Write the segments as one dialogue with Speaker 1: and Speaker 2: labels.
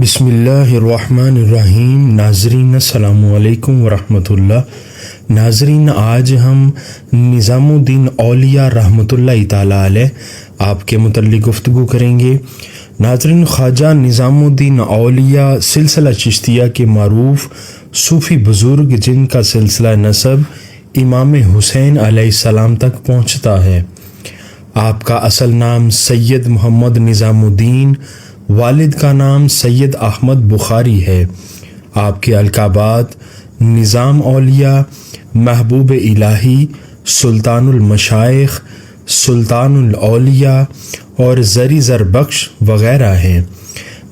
Speaker 1: بسم اللہ الرحمن الرحیم۔ ناظرین السلام علیکم ورحمۃ اللہ۔ ناظرین، آج ہم نظام الدین اولیاء رحمۃ اللہ تعالیٰ علیہ آپ کے متعلق گفتگو کریں گے۔ ناظرین، خواجہ نظام الدین اولیاء سلسلہ چشتیہ کے معروف صوفی بزرگ جن کا سلسلہ نسب امام حسین علیہ السلام تک پہنچتا ہے۔ آپ کا اصل نام سید محمد نظام الدین، والد کا نام سید احمد بخاری ہے۔ آپ کے القابات نظام اولیاء، محبوب الہی، سلطان المشائخ، سلطان الاولیاء اور زری زر بخش وغیرہ ہیں۔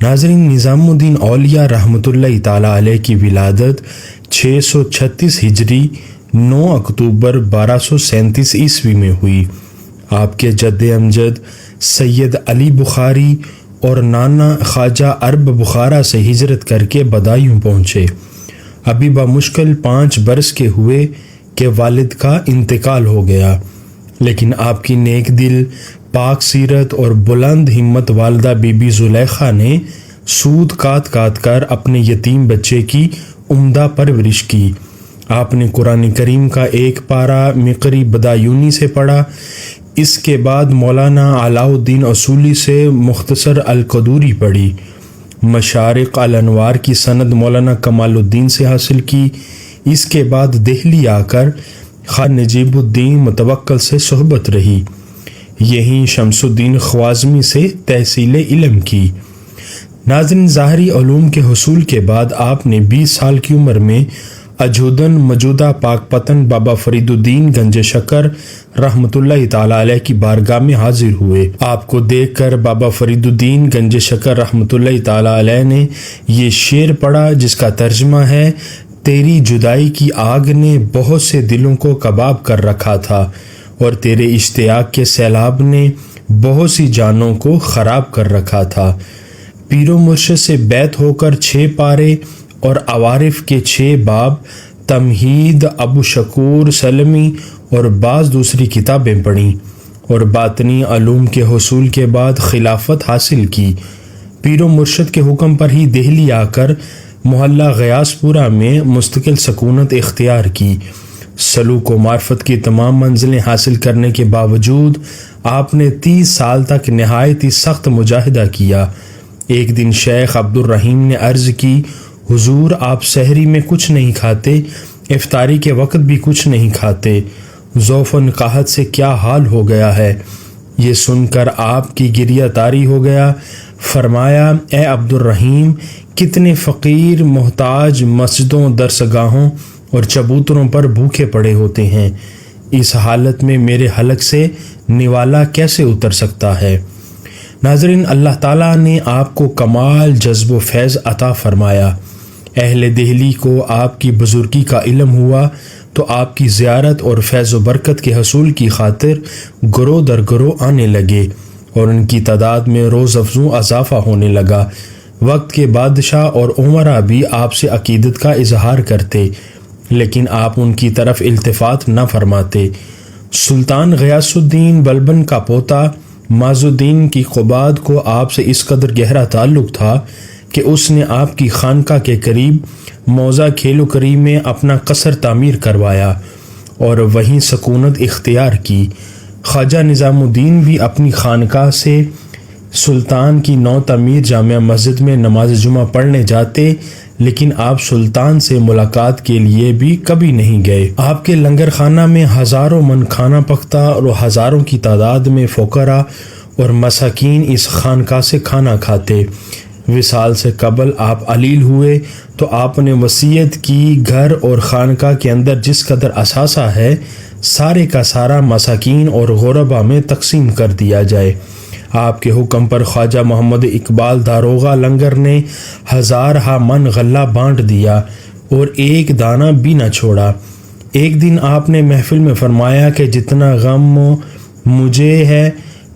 Speaker 1: ناظرین، نظام الدین اولیاء رحمۃ اللہ تعالیٰ علیہ کی ولادت 636 ہجری 9 اکتوبر 1237 عیسوی میں ہوئی۔ آپ کے جد امجد سید علی بخاری اور نانا خواجہ عرب بخارا سے ہجرت کر کے بدایوں پہنچے۔ ابھی بمشکل 5 برس کے ہوئے کہ والد کا انتقال ہو گیا، لیکن آپ کی نیک دل، پاک سیرت اور بلند ہمت والدہ بی بی زلیخا نے سود کاٹ کاٹ کر اپنے یتیم بچے کی عمدہ پرورش کی۔ آپ نے قرآن کریم کا ایک پارہ مقری بدایونی سے پڑھا۔ اس کے بعد مولانا علاء الدین اصولی سے مختصر القدوری پڑھی۔ مشارق الانوار کی سند مولانا کمال الدین سے حاصل کی۔ اس کے بعد دہلی آ کر خواجہ نجیب الدین متوکل سے صحبت رہی۔ یہیں شمس الدین خوازمی سے تحصیل علم کی۔ ناظرین، ظاہری علوم کے حصول کے بعد آپ نے 20 سال کی عمر میں اجودن موجودہ پاک پتن بابا فرید الدین گنج شکر رحمۃ اللہ تعالیٰ علیہ کی بارگاہ میں حاضر ہوئے۔ آپ کو دیکھ کر بابا فرید الدین گنج شکر رحمۃ اللہ تعالیٰ علیہ نے یہ شعر پڑھا، جس کا ترجمہ ہے: تیری جدائی کی آگ نے بہت سے دلوں کو کباب کر رکھا تھا، اور تیرے اشتیاق کے سیلاب نے بہت سی جانوں کو خراب کر رکھا تھا۔ پیر و مرشد سے بیعت ہو کر 6 پارے اور عوارف کے 6 باب، تمہید، ابو شکور سلمی اور بعض دوسری کتابیں پڑھیں، اور باطنی علوم کے حصول کے بعد خلافت حاصل کی۔ پیر و مرشد کے حکم پر ہی دہلی آ کر محلہ غیاث پورہ میں مستقل سکونت اختیار کی۔ سلوک و معرفت کی تمام منزلیں حاصل کرنے کے باوجود آپ نے 30 سال تک نہایت ہی سخت مجاہدہ کیا۔ ایک دن شیخ عبد الرحیم نے عرض کی: حضور، آپ سحری میں کچھ نہیں کھاتے، افطاری کے وقت بھی کچھ نہیں کھاتے، ضعف و نقاہت سے کیا حال ہو گیا ہے؟ یہ سن کر آپ کی گریہ طاری ہو گیا۔ فرمایا: اے عبد الرحیم، کتنے فقیر محتاج مسجدوں، درسگاہوں اور چبوتروں پر بھوکے پڑے ہوتے ہیں، اس حالت میں میرے حلق سے نوالا کیسے اتر سکتا ہے؟ ناظرین، اللہ تعالیٰ نے آپ کو کمال جذب و فیض عطا فرمایا۔ اہل دہلی کو آپ کی بزرگی کا علم ہوا تو آپ کی زیارت اور فیض و برکت کے حصول کی خاطر گروہ در گروہ آنے لگے، اور ان کی تعداد میں روز افزوں اضافہ ہونے لگا۔ وقت کے بادشاہ اور امراء بھی آپ سے عقیدت کا اظہار کرتے، لیکن آپ ان کی طرف التفات نہ فرماتے۔ سلطان غیاث الدین بلبن کا پوتا معز الدین کی قباد کو آپ سے اس قدر گہرا تعلق تھا کہ اس نے آپ کی خانقاہ کے قریب موضع کھیلو کری میں اپنا قصر تعمیر کروایا اور وہیں سکونت اختیار کی۔ خواجہ نظام الدین بھی اپنی خانقاہ سے سلطان کی نو تعمیر جامع مسجد میں نماز جمعہ پڑھنے جاتے، لیکن آپ سلطان سے ملاقات کے لیے بھی کبھی نہیں گئے۔ آپ کے لنگر خانہ میں ہزاروں من کھانا پکتا اور ہزاروں کی تعداد میں فقراء اور مساکین اس خانقاہ سے کھانا کھاتے۔ وصال سے قبل آپ علیل ہوئے تو آپ نے وصیت کی، گھر اور خانقاہ کے اندر جس قدر اثاثہ ہے، سارے کا سارا مساکین اور غربا میں تقسیم کر دیا جائے۔ آپ کے حکم پر خواجہ محمد اقبال داروغہ لنگر نے 1000 من غلہ بانٹ دیا اور ایک دانہ بھی نہ چھوڑا۔ ایک دن آپ نے محفل میں فرمایا کہ جتنا غم مجھے ہے،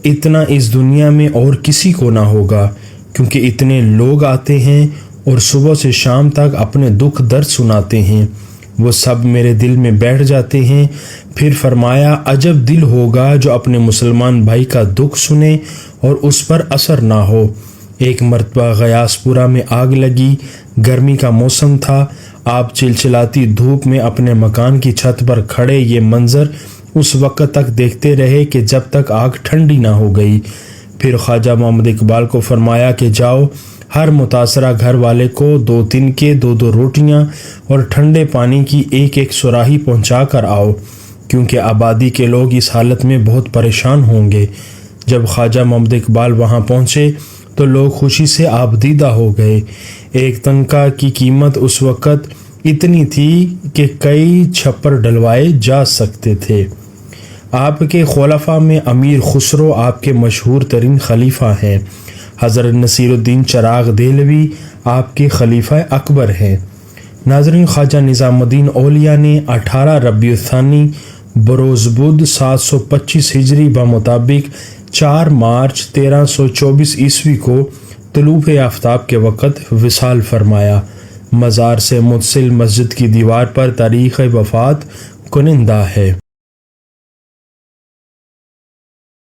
Speaker 1: اتنا اس دنیا میں اور کسی کو نہ ہوگا، کیونکہ اتنے لوگ آتے ہیں اور صبح سے شام تک اپنے دکھ درد سناتے ہیں، وہ سب میرے دل میں بیٹھ جاتے ہیں۔ پھر فرمایا: عجب دل ہوگا جو اپنے مسلمان بھائی کا دکھ سنے اور اس پر اثر نہ ہو۔ ایک مرتبہ غیاث پورہ میں آگ لگی، گرمی کا موسم تھا، آپ چلچلاتی دھوپ میں اپنے مکان کی چھت پر کھڑے یہ منظر اس وقت تک دیکھتے رہے کہ جب تک آگ ٹھنڈی نہ ہو گئی۔ پھر خواجہ محمد اقبال کو فرمایا کہ جاؤ، ہر متاثرہ گھر والے کو 2 تنکے، 2 روٹیاں اور ٹھنڈے پانی کی ایک سراہی پہنچا کر آؤ، کیونکہ آبادی کے لوگ اس حالت میں بہت پریشان ہوں گے۔ جب خواجہ محمد اقبال وہاں پہنچے تو لوگ خوشی سے آبدیدہ ہو گئے۔ 1 تنکا کی قیمت اس وقت اتنی تھی کہ کئی چھپر ڈلوائے جا سکتے تھے۔ آپ کے خلفاء میں امیر خسرو آپ کے مشہور ترین خلیفہ ہیں۔ حضرت نصیر الدین چراغ دہلوی آپ کے خلیفہ اکبر ہیں۔ ناظرین، خواجہ نظام الدین اولیاء نے 18 ربیع الثانی بروز بدھ 725 ہجری بمطابق 4 مارچ 1324 عیسوی کو طلوع آفتاب کے وقت وصال فرمایا۔ مزار سے متصل مسجد کی دیوار پر تاریخ وفات کنندہ ہے۔